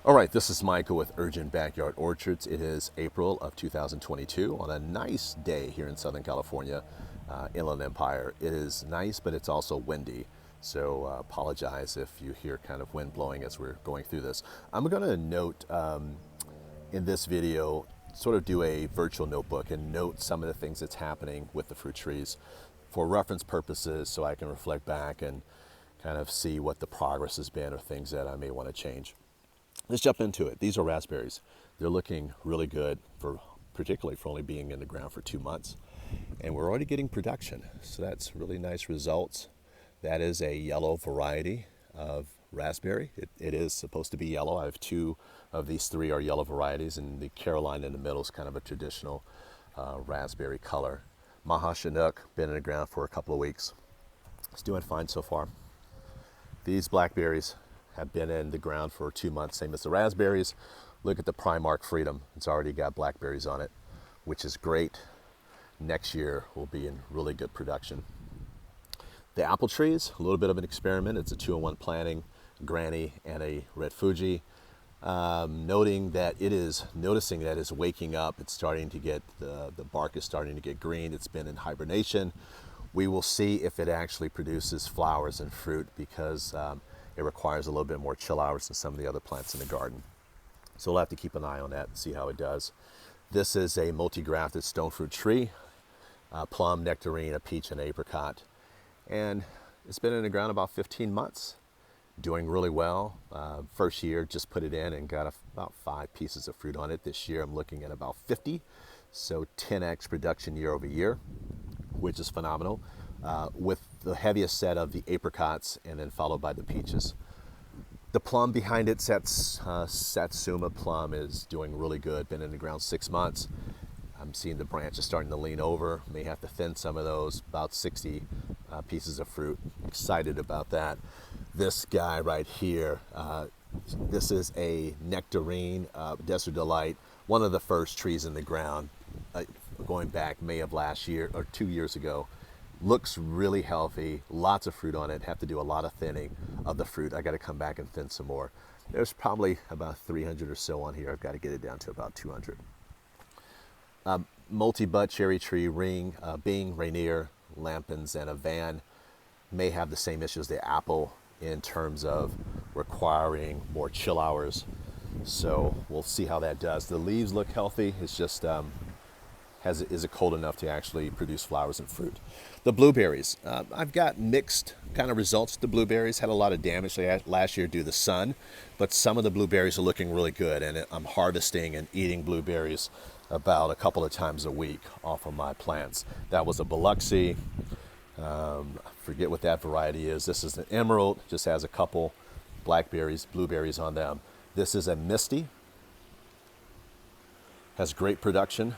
All right, this is Michael with Urgent Backyard Orchards. It is April of 2022 on a nice day here in Southern California, Inland Empire. It is nice, but it's also windy. So apologize if you hear kind of wind blowing as we're going through this. I'm going to note in this video, sort of do a virtual notebook and note some of the things that's happening with the fruit trees for reference purposes so I can reflect back and kind of see what the progress has been or things that I may want to change. Let's jump into it. These are raspberries. They're looking really good, particularly for only being in the ground for 2 months. And we're already getting production. So that's really nice results. That is a yellow variety of raspberry. It is supposed to be yellow. I have 2 of these 3 are yellow varieties, and the Caroline in the middle is kind of a traditional raspberry color. Maha Chinook, been in the ground for a couple of weeks. It's doing fine so far. These blackberries have been in the ground for 2 months, same as the raspberries. Look at the Primark Freedom. It's already got blackberries on it, which is great. Next year will be in really good production. The apple trees, a little bit of an experiment. It's a 2-in-1 planting, Granny and a Red Fuji. Noticing that it's waking up. It's starting to get, the bark is starting to get green. It's been in hibernation. We will see if it actually produces flowers and fruit because it requires a little bit more chill hours than some of the other plants in the garden. So we'll have to keep an eye on that and see how it does. This is a multi-grafted stone fruit tree, plum, nectarine, a peach, and apricot. And it's been in the ground about 15 months, doing really well. First year, just put it in and got about 5 pieces of fruit on it. This year, I'm looking at about 50. So 10x production year over year, which is phenomenal. With the heaviest set of the apricots and then followed by the peaches. The plum behind it, Satsuma plum, is doing really good. Been in the ground 6 months. I'm seeing the branches starting to lean over. May have to thin some of those, about 60 pieces of fruit. Excited about that. This guy right here, this is a nectarine, Desert Delight, one of the first trees in the ground, going back May of last year or 2 years ago. Looks really healthy, lots of fruit on it. Have to do a lot of thinning of the fruit. I got to come back and thin some more. There's probably about 300 or so on here. I've got to get it down to about 200. Multi-bud cherry tree, ring, Bing, Rainier, Lampins, and a Van may have the same issue as the apple in terms of requiring more chill hours. So we'll see how that does. The leaves look healthy. It's just is it cold enough to actually produce flowers and fruit. The blueberries, I've got mixed kind of results with the blueberries. Had a lot of damage last year due to the sun, but some of the blueberries are looking really good, and I'm harvesting and eating blueberries about a couple of times a week off of my plants. That was a Biloxi. Forget what that variety is. This is an emerald, just has a couple blueberries on them. This is a Misty, has great production.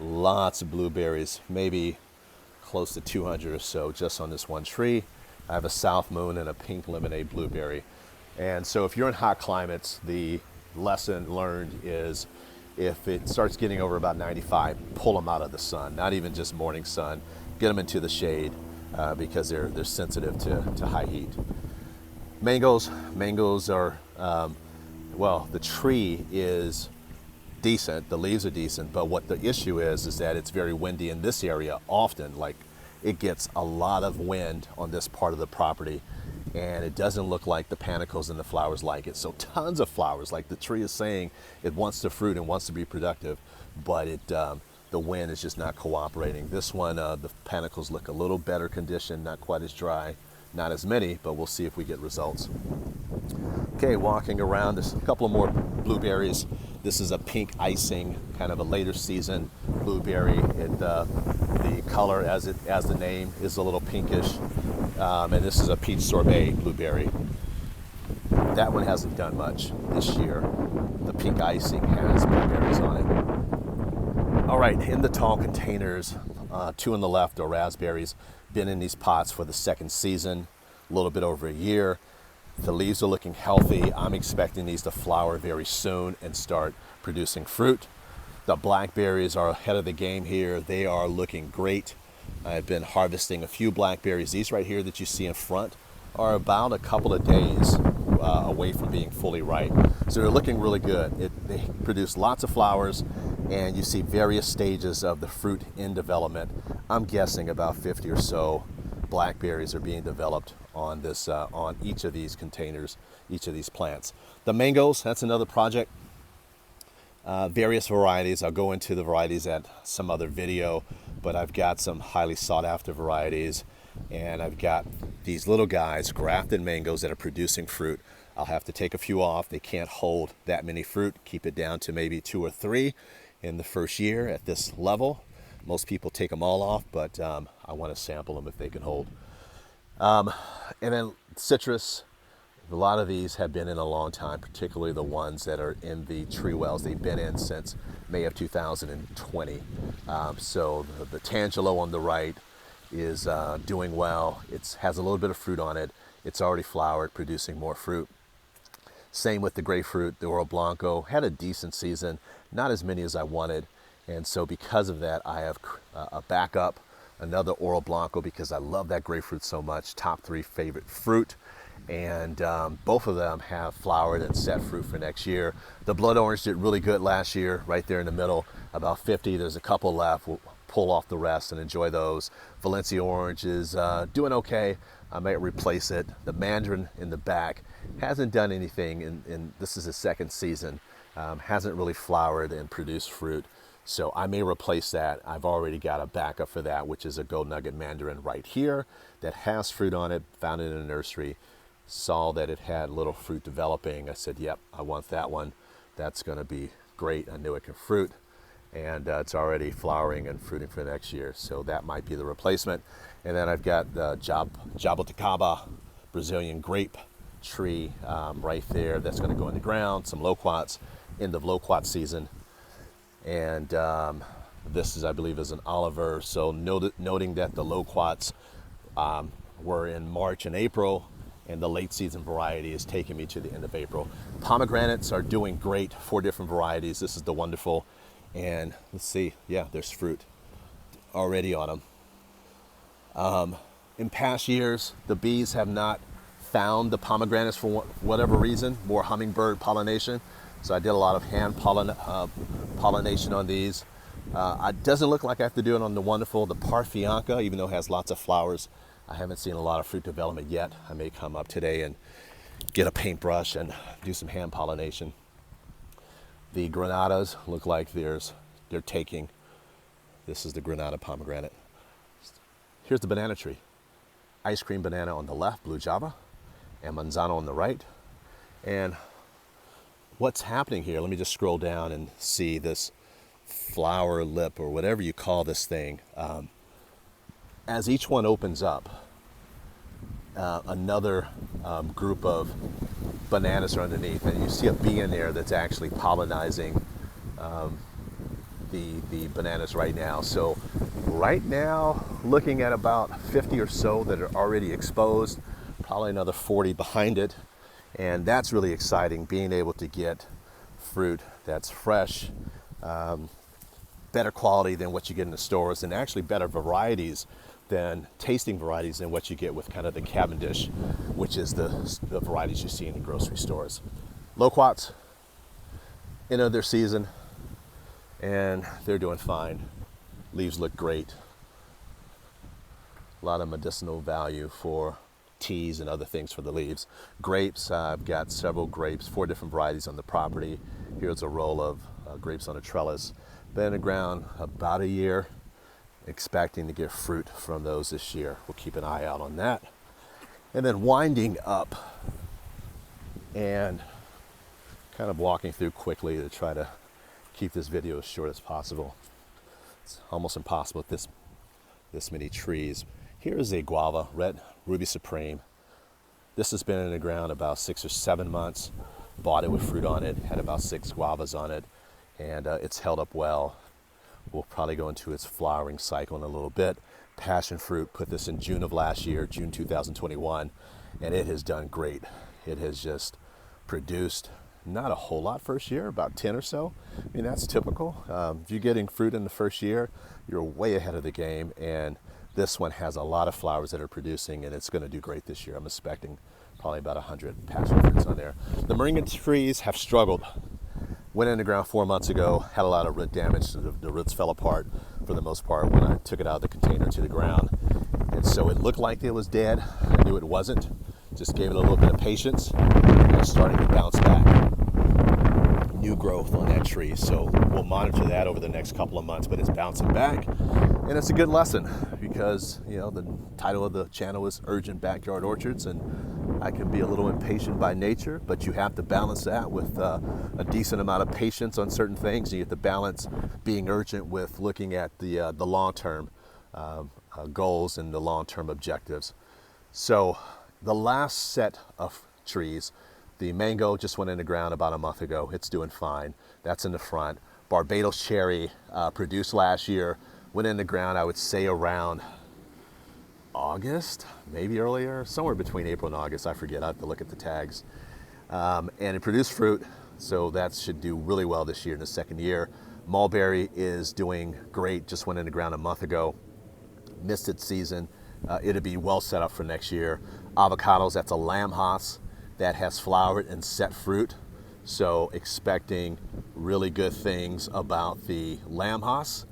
Lots of blueberries, maybe close to 200 or so just on this one tree. I have a South Moon and a pink lemonade blueberry. And so if you're in hot climates, the lesson learned is if it starts getting over about 95, pull them out of the sun, not even just morning sun. Get them into the shade because they're sensitive to high heat. Mangoes are, well, the tree is decent, the leaves are decent, but what the issue is that it's very windy in this area often. Like, it gets a lot of wind on this part of the property, and it doesn't look like the panicles and the flowers like it. So tons of flowers, like the tree is saying it wants to fruit and wants to be productive, but the wind is just not cooperating. This one, the panicles look a little better condition, not quite as dry, not as many, but we'll see if we get results. Okay, walking around, there's a couple of more blueberries. This is a pink icing, kind of a later season blueberry. The color, as the name, is a little pinkish. And this is a peach sorbet blueberry. That one hasn't done much this year. The pink icing has blueberries on it. All right, in the tall containers, 2 on the left are raspberries. Been in these pots for the 2nd season, a little bit over a year. The leaves are looking healthy. I'm expecting these to flower very soon and start producing fruit. The blackberries are ahead of the game here. They are looking great. I've been harvesting a few blackberries. These right here that you see in front are about a couple of days away from being fully ripe. So they're looking really good. They produce lots of flowers, and you see various stages of the fruit in development. I'm guessing about 50 or so blackberries are being developed on this, on each of these containers, each of these plants. The mangoes, that's another project. Various varieties. I'll go into the varieties at some other video, but I've got some highly sought after varieties, and I've got these little guys, grafted mangoes, that are producing fruit. I'll have to take a few off. They can't hold that many fruit. Keep it down to maybe 2 or 3 in the first year at this level. Most people take them all off, but I want to sample them if they can hold. And then citrus. A lot of these have been in a long time, particularly the ones that are in the tree wells. They've been in since May of 2020. So the Tangelo on the right is doing well. It has a little bit of fruit on it. It's already flowered, producing more fruit. Same with the grapefruit. The Oro Blanco had a decent season, not as many as I wanted. And so because of that, I have a backup, another Oro Blanco, because I love that grapefruit so much. Top 3 favorite fruit. And both of them have flowered and set fruit for next year. The blood orange did really good last year, right there in the middle, about 50. There's a couple left. We'll pull off the rest and enjoy those. Valencia orange is doing okay. I might replace it. The mandarin in the back hasn't done anything, and this is his second season. Hasn't really flowered and produced fruit. So I may replace that. I've already got a backup for that, which is a Gold Nugget mandarin right here that has fruit on it, found it in a nursery. Saw that it had little fruit developing. I said, yep, I want that one. That's going to be great. I knew it can fruit, and it's already flowering and fruiting for next year. So that might be the replacement. And then I've got the Jaboticaba Brazilian grape tree right there. That's going to go in the ground. Some Loquats, end of Loquat season. And this is, I believe, is an Oliver. So noting that the Loquats were in March and April, and the late season variety is taking me to the end of April. Pomegranates are doing great, 4 different varieties. This is the wonderful, and let's see, yeah, there's fruit already on them. In past years, the bees have not found the pomegranates for whatever reason, more hummingbird pollination. So I did a lot of hand pollination on these. It doesn't look like I have to do it on the wonderful, the Parfianca, even though it has lots of flowers. I haven't seen a lot of fruit development yet. I may come up today and get a paintbrush and do some hand pollination. The granadas look like they're taking. This is the granada pomegranate. Here's the banana tree. Ice cream banana on the left, blue java, and manzano on the right. And what's happening here, let me just scroll down and see this flower lip, or whatever you call this thing. As each one opens up, another group of bananas are underneath, and you see a bee in there that's actually pollinizing the bananas right now. So right now, looking at about 50 or so that are already exposed, probably another 40 behind it, and that's really exciting, being able to get fruit that's fresh, better quality than what you get in the stores, and actually better varieties than tasting varieties than what you get with kind of the Cavendish, which is the varieties you see in the grocery stores. Loquats, end of their season, and they're doing fine. Leaves look great. A lot of medicinal value for teas and other things for the leaves. Grapes, I've got several grapes, 4 different varieties on the property. Here's a roll of grapes on a trellis. Been in the ground about a year. Expecting to get fruit from those this year. We'll keep an eye out on that. And then winding up and kind of walking through quickly to try to keep this video as short as possible. It's almost impossible with this many trees. Here is a guava, red ruby supreme. This has been in the ground about 6 or 7 months. Bought it with fruit on it, had about 6 guavas on it, and it's held up well. We'll probably go into its flowering cycle in a little bit. Passion fruit, put this in June of last year, June 2021, and it has done great. It has just produced not a whole lot first year, about 10 or so. I mean, that's typical. If you're getting fruit in the first year, you're way ahead of the game, and this one has a lot of flowers that are producing, and it's going to do great this year. I'm expecting probably about 100 passion fruits on there. The moringa trees have struggled. Went in the ground 4 months ago, had a lot of root damage. The roots fell apart for the most part when I took it out of the container to the ground. And so it looked like it was dead. I knew it wasn't. Just gave it a little bit of patience, and it's starting to bounce back. New growth on that tree, so we'll monitor that over the next couple of months, but it's bouncing back, and it's a good lesson because, you know, the title of the channel is Urgent Backyard Orchards, and I can be a little impatient by nature, but you have to balance that with a decent amount of patience on certain things. You have to balance being urgent with looking at the long-term goals and the long-term objectives. So the last set of trees, the mango just went in the ground about a month ago. It's doing fine. That's in the front. Barbados cherry produced last year, went in the ground, I would say around August, maybe earlier, somewhere between April and August. I forget. I have to look at the tags. And it produced fruit, so that should do really well this year in the second year. Mulberry is doing great. Just went in the ground a month ago. Missed its season. It'll be well set up for next year. Avocados, that's a lamb haas that has flowered and set fruit, so expecting really good things about the lamb haas.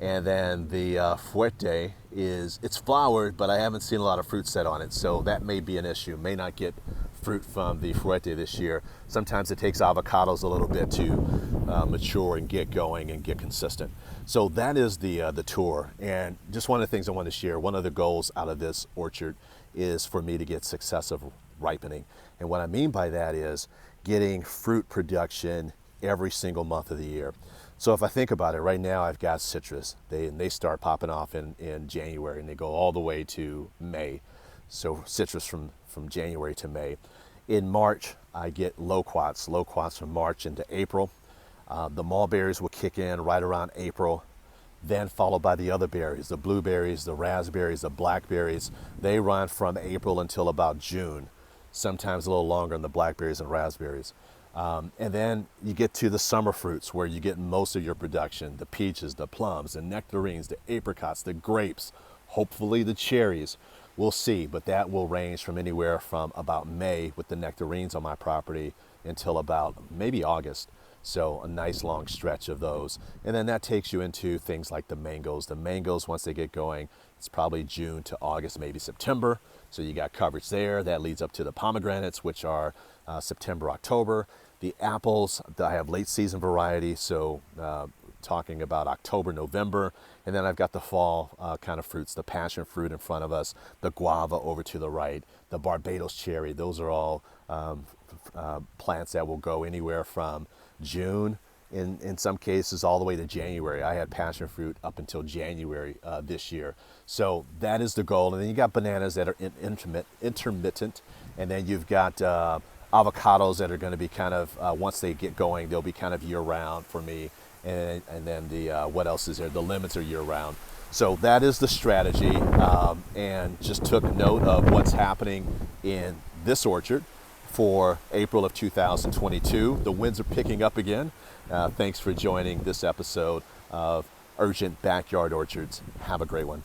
And then the fuerte it's flowered, but I haven't seen a lot of fruit set on it, so that may be an issue. May not get fruit from the fuerte this year. Sometimes it takes avocados a little bit to mature and get going and get consistent. So that is the tour, and just one of the things I want to share, one of the goals out of this orchard is for me to get successive ripening. And what I mean by that is getting fruit production every single month of the year. So if I think about it, right now I've got citrus. They start popping off in January, and they go all the way to May. So citrus from January to May. In March, I get loquats from March into April. The mulberries will kick in right around April, then followed by the other berries, the blueberries, the raspberries, the blackberries. They run from April until about June, sometimes a little longer on the blackberries and raspberries. And then you get to the summer fruits where you get most of your production, the peaches, the plums, the nectarines, the apricots, the grapes, hopefully the cherries. We'll see, but that will range from anywhere from about May with the nectarines on my property until about maybe August. So a nice long stretch of those. And then that takes you into things like the mangoes. The mangoes, once they get going, it's probably June to August, maybe September. So you got coverage there. That leads up to the pomegranates, which are September, October. The apples, I have late season variety, so talking about October, November. And then I've got the fall kind of fruits, the passion fruit in front of us, the guava over to the right, the Barbados cherry. Those are all plants that will go anywhere from June, in some cases all the way to January. I had passion fruit up until January this year. So that is the goal. And then you got bananas that are intermittent. And then you've got avocados that are going to be kind of, once they get going, they'll be kind of year round for me. And then the, what else is there? The lemons are year round. So that is the strategy, and just took note of what's happening in this orchard for April of 2022. The winds are picking up again. Thanks for joining this episode of Urgent Backyard Orchards. Have a great one.